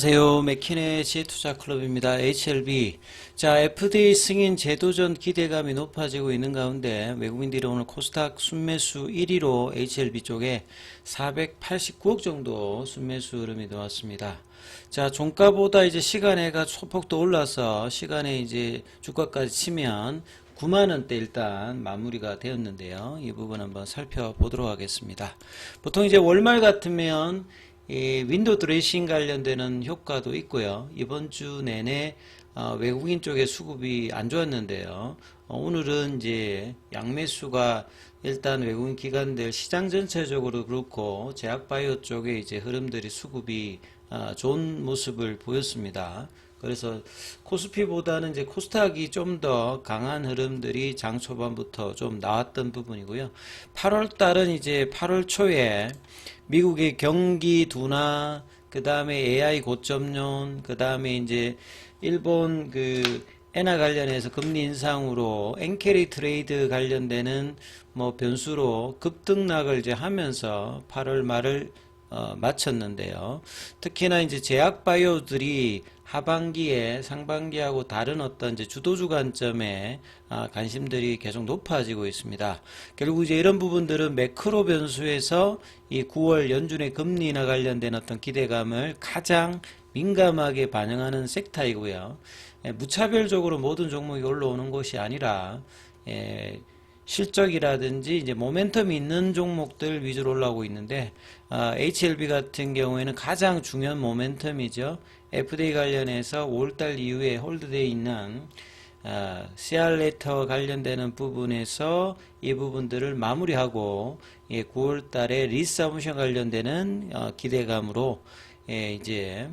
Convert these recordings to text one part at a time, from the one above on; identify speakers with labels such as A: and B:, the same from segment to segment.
A: 안녕하세요. 맥키네 지투자클럽입니다. HLB. 자, FDA 승인 제도전 기대감이 높아지고 있는 가운데 외국인들이 오늘 코스닥 순매수 1위로 HLB 쪽에 489억 정도 순매수 흐름이 나왔습니다. 자, 종가보다 이제 시간에가 소폭 더 올라서 시간에 이제 주가까지 치면 9만원대 일단 마무리가 되었는데요. 이 부분 한번 살펴보도록 하겠습니다. 보통 이제 월말 같으면 이 윈도우 드레싱 관련되는 효과도 있고요. 이번 주 내내 외국인 쪽의 수급이 안 좋았는데요. 오늘은 이제 양매수가 일단 외국인 기관들 시장 전체적으로 그렇고 제약바이오 쪽에 이제 흐름들이 수급이 좋은 모습을 보였습니다. 그래서 코스피보다는 이제 코스닥이 좀 더 강한 흐름들이 장 초반부터 좀 나왔던 부분이고요. 8월 달은 이제 8월 초에 미국의 경기 둔화, 그 다음에 AI 고점론, 그 다음에 이제 일본 그 엔화 관련해서 금리 인상으로 엔캐리 트레이드 관련되는 뭐 변수로 급등락을 이제 하면서 8월 말을 마쳤는데요. 특히나 이제 제약 바이오들이 하반기에 상반기하고 다른 어떤 이제 주도주 관점에 관심들이 계속 높아지고 있습니다. 결국 이제 이런 부분들은 매크로 변수에서 이 9월 연준의 금리 인하 관련된 어떤 기대감을 가장 민감하게 반영하는 섹터이고요. 무차별적으로 모든 종목이 올라오는 것이 아니라 실적이라든지 이제 모멘텀이 있는 종목들 위주로 올라오고 있는데 HLB 같은 경우에는 가장 중요한 모멘텀이죠. FDA 관련해서 5월달 이후에 홀드되어 있는 CR 레터 관련되는 부분에서 이 부분들을 마무리하고 9월달에 리서브션 관련되는 기대감으로 이제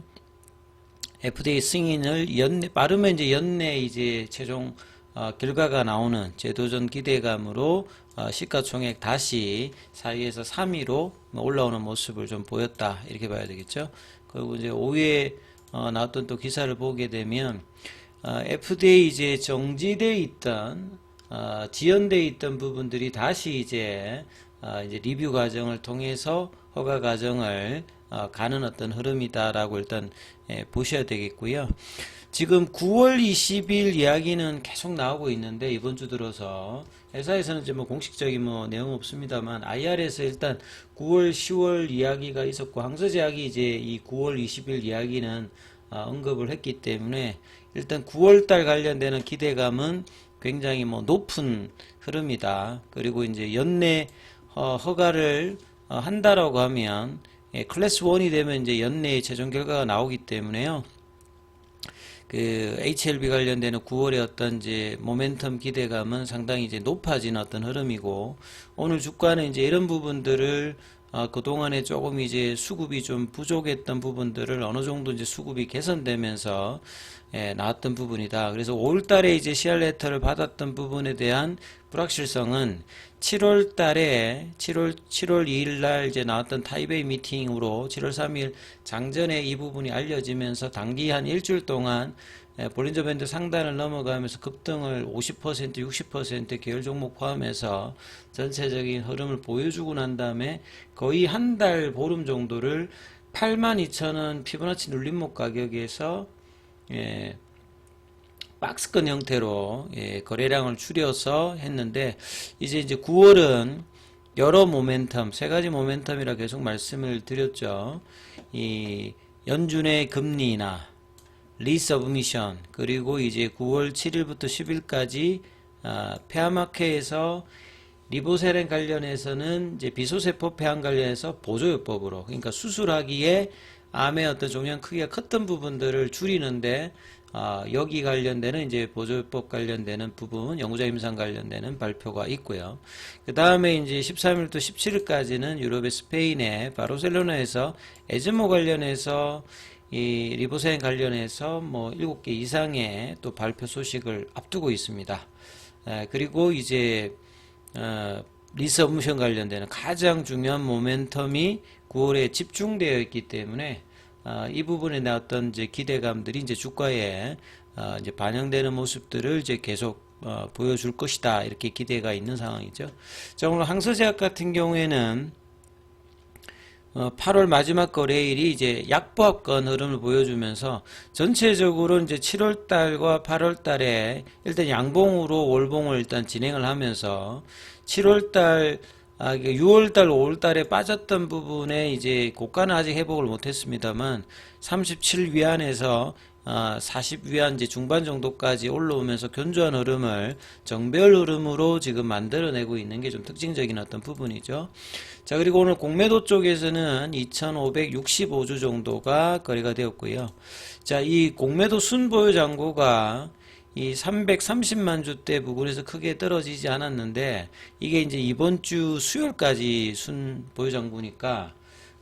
A: FDA 승인을 빠르면 이제 연내 이제 최종 결과가 나오는 제도전 기대감으로 시가총액 다시 4위에서 3위로 올라오는 모습을 좀 보였다 이렇게 봐야 되겠죠. 그리고 이제 5위에 나왔던 또 기사를 보게 되면 FDA 이제 정지돼 있던 지연돼 있던 부분들이 다시 이제 리뷰 과정을 통해서 허가 과정을 가는 어떤 흐름이다라고 일단 보셔야 되겠고요. 지금 9월 20일 이야기는 계속 나오고 있는데 이번 주 들어서 회사에서는 이제 뭐 공식적인 뭐 내용 없습니다만 IR에서 일단 9월 10월 이야기가 있었고 항서제약이 이제 이 9월 20일 이야기는 언급을 했기 때문에 일단 9월 달 관련되는 기대감은 굉장히 뭐 높은 흐름이다. 그리고 이제 연내 허가를 한다라고 하면 클래스 1이 되면 이제 연내에 최종 결과가 나오기 때문에요. 그 HLB 관련되는 9월의 어떤 이제 모멘텀 기대감은 상당히 이제 높아진 어떤 흐름이고 오늘 주가는 이제 이런 부분들을 그동안에 조금 이제 수급이 좀 부족했던 부분들을 어느 정도 이제 수급이 개선되면서 나왔던 부분이다. 그래서 5월 달에 이제 CR 레터를 받았던 부분에 대한 불확실성은 7월 달에 7월 2일 날 이제 나왔던 타이베이 미팅으로 7월 3일 장전에 이 부분이 알려지면서 단기 한 일주일 동안 볼린저 밴드 상단을 넘어가면서 급등을 50%, 60% 계열 종목 포함해서 전체적인 흐름을 보여주고 난 다음에 거의 한 달 보름 정도를 82,000원 피보나치 눌림목 가격에서 박스권 형태로 거래량을 줄여서 했는데 이제 9월은 여러 모멘텀, 세 가지 모멘텀이라 계속 말씀을 드렸죠. 이 연준의 금리 인하, 리서브미션, 그리고 이제 9월 7일부터 10일까지 폐암학회에서 리보세렌 관련해서는 이제 비소세포 폐암 관련해서 보조요법으로 그러니까 수술하기에 암의 어떤 종양 크기가 컸던 부분들을 줄이는데 여기 관련되는 이제 보조요법 관련되는 부분, 연구자 임상 관련되는 발표가 있고요. 그 다음에 이제 13일부터 17일까지는 유럽의 스페인의 바르셀로나에서 에즈모 관련해서 이 리보세렌 관련해서 뭐 7개 이상의 또 발표 소식을 앞두고 있습니다. 그리고 이제 리서브션 관련되는 가장 중요한 모멘텀이 9월에 집중되어 있기 때문에 이 부분에 나왔던 이제 기대감들이 이제 주가에 이제 반영되는 모습들을 이제 계속 보여줄 것이다 이렇게 기대가 있는 상황이죠. 자, 오늘 항서제약 같은 경우에는 8월 마지막 거래일이 이제 약보합권 흐름을 보여주면서 전체적으로 이제 7월 달과 8월 달에 일단 양봉으로 월봉을 일단 진행을 하면서 7월 달 6월 달, 5월 달에 빠졌던 부분에 이제 고가는 아직 회복을 못했습니다만 37위안에서 40위안 이제 중반 정도까지 올라오면서 견조한 흐름을 정배열 흐름으로 지금 만들어내고 있는 게 좀 특징적인 어떤 부분이죠. 자, 그리고 오늘 공매도 쪽에서는 2565주 정도가 거래가 되었고요. 자, 이 공매도 순보유 잔고가 이 330만 주대 부근에서 크게 떨어지지 않았는데 이게 이제 이번 주 수요일까지 순보유 잔고니까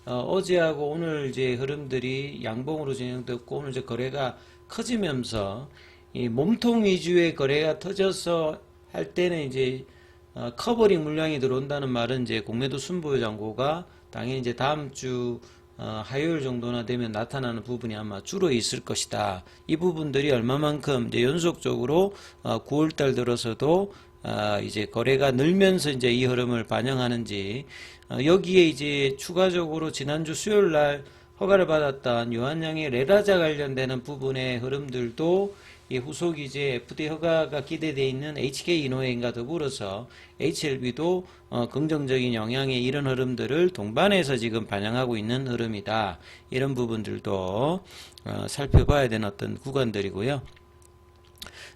A: 어제하고 오늘 이제 흐름들이 양봉으로 진행됐고 오늘 이제 거래가 커지면서 이 몸통 위주의 거래가 터져서 할 때는 이제 커버링 물량이 들어온다는 말은 이제 공매도 순보유 잔고가 당연히 이제 다음 주 화요일 정도나 되면 나타나는 부분이 아마 줄어 있을 것이다. 이 부분들이 얼마만큼 이제 연속적으로 9월달 들어서도 이제 거래가 늘면서 이제 이 흐름을 반영하는지 여기에 이제 추가적으로 지난주 수요일 날 허가를 받았던 유한양의 레라자 관련되는 부분의 흐름들도 이 후속 이제 FDA 허가가 기대되어 있는 HK 이노웨인과 더불어서 HLB도 긍정적인 영향의 이런 흐름들을 동반해서 지금 반영하고 있는 흐름이다. 이런 부분들도 살펴봐야 되는 어떤 구간들이고요.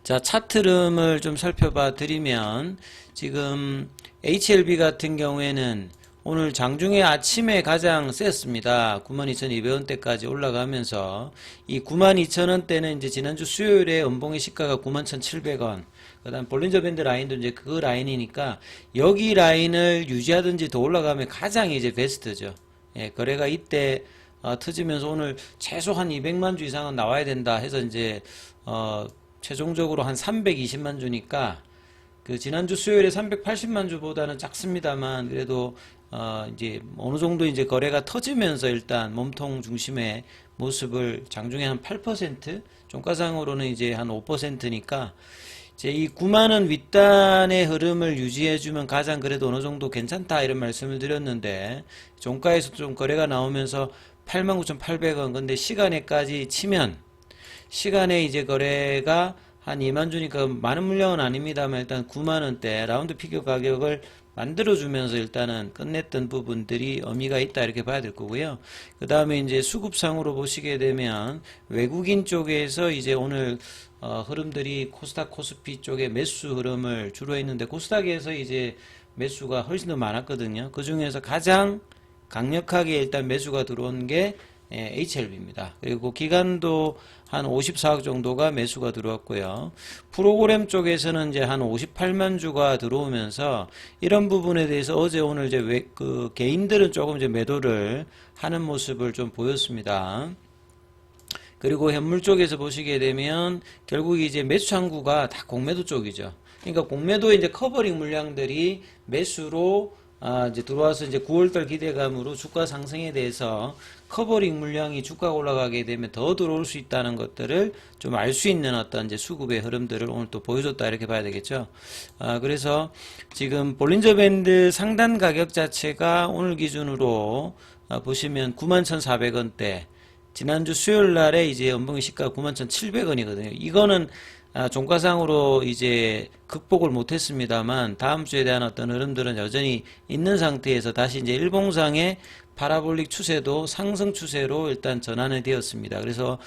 A: 자, 차트 흐름을 좀 살펴봐 드리면 지금 HLB 같은 경우에는 오늘 장중에 아침에 가장 셌습니다. 92,200원대까지 올라가면서 이 92,000원대는 이제 지난주 수요일에 연봉의 시가가 91,700원. 그다음 볼린저 밴드 라인도 이제 그 라인이니까 여기 라인을 유지하든지 더 올라가면 가장 이제 베스트죠. 예, 거래가 이때 터지면서 오늘 최소 한 200만 주 이상은 나와야 된다 해서 이제 최종적으로 한 320만 주니까 그 지난주 수요일에 380만 주보다는 작습니다만 그래도 이제 어느 정도 이제 거래가 터지면서 일단 몸통 중심의 모습을 장중에 한 8%, 종가상으로는 이제 한 5%니까 이제 이 9만원 윗단의 흐름을 유지해주면 가장 그래도 어느 정도 괜찮다 이런 말씀을 드렸는데 종가에서 좀 거래가 나오면서 89,800원 근데 시간에까지 치면 시간에 이제 거래가 한 2만 주니까 많은 물량은 아닙니다만 일단 9만원대 라운드 피겨 가격을 만들어주면서 일단은 끝냈던 부분들이 의미가 있다 이렇게 봐야 될 거고요. 그 다음에 이제 수급상으로 보시게 되면 외국인 쪽에서 이제 오늘 흐름들이 코스닥 코스피 쪽에 매수 흐름을 주로 했는데 코스닥에서 이제 매수가 훨씬 더 많았거든요. 그 중에서 가장 강력하게 일단 매수가 들어온 게 HLB입니다. 그리고 기간도 한 54억 정도가 매수가 들어왔고요. 프로그램 쪽에서는 이제 한 58만 주가 들어오면서 이런 부분에 대해서 어제 오늘 이제 그 개인들은 조금 이제 매도를 하는 모습을 좀 보였습니다. 그리고 현물 쪽에서 보시게 되면 결국 이제 매수 창구가 다 공매도 쪽이죠. 그러니까 공매도에 이제 커버링 물량들이 매수로 이제 들어와서 이제 9월달 기대감으로 주가 상승에 대해서 커버링 물량이 주가가 올라가게 되면 더 들어올 수 있다는 것들을 좀 알 수 있는 어떤 이제 수급의 흐름들을 오늘 또 보여줬다 이렇게 봐야 되겠죠. 그래서 지금 볼린저 밴드 상단 가격 자체가 오늘 기준으로 보시면 91,400원대 지난주 수요일 날에 이제 연봉의 시가가 91,700원이거든요. 이거는 종가상으로 이제 극복을 못했습니다만 다음 주에 대한 어떤 흐름들은 여전히 있는 상태에서 다시 이제 일봉상의 파라볼릭 추세도 상승 추세로 일단 전환이 되었습니다. 그래서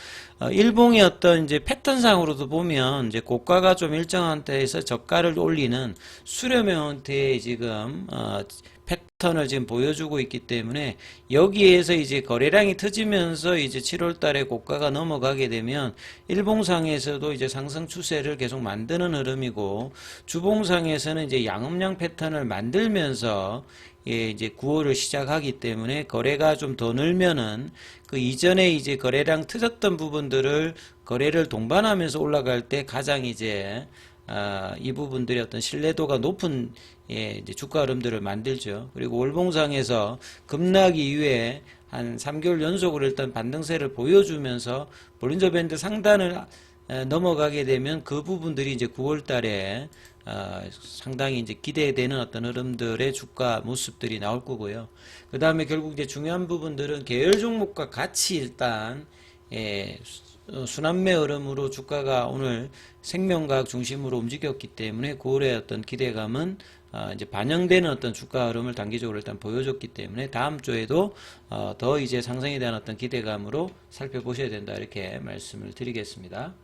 A: 일봉의 어떤 이제 패턴상으로도 보면 이제 고가가 좀 일정한 때에서 저가를 올리는 수렴형 형태의 지금 패턴을 지금 보여주고 있기 때문에 여기에서 이제 거래량이 터지면서 이제 7월 달에 고가가 넘어가게 되면 일봉상에서도 이제 상승 추세를 계속 만드는 흐름이고 주봉상에서는 이제 양음량 패턴을 만들면서 이제 9월을 시작하기 때문에 거래가 좀 더 늘면은 그 이전에 이제 거래량 터졌던 부분들을 거래를 동반하면서 올라갈 때 가장 이제 이 부분들이 어떤 신뢰도가 높은 이제 주가 흐름들을 만들죠. 그리고 월봉상에서 급락 이후에 한 3개월 연속으로 일단 반등세를 보여주면서 볼린저 밴드 상단을 넘어가게 되면 그 부분들이 이제 9월 달에 상당히 이제 기대되는 어떤 흐름들의 주가 모습들이 나올 거고요. 그 다음에 결국 이제 중요한 부분들은 계열 종목과 같이 일단 순환매 흐름으로 주가가 오늘 생명과학 중심으로 움직였기 때문에 고울의 어떤 기대감은 이제 반영되는 어떤 주가 흐름을 단기적으로 일단 보여줬기 때문에 다음 주에도 더 이제 상승에 대한 어떤 기대감으로 살펴보셔야 된다 이렇게 말씀을 드리겠습니다.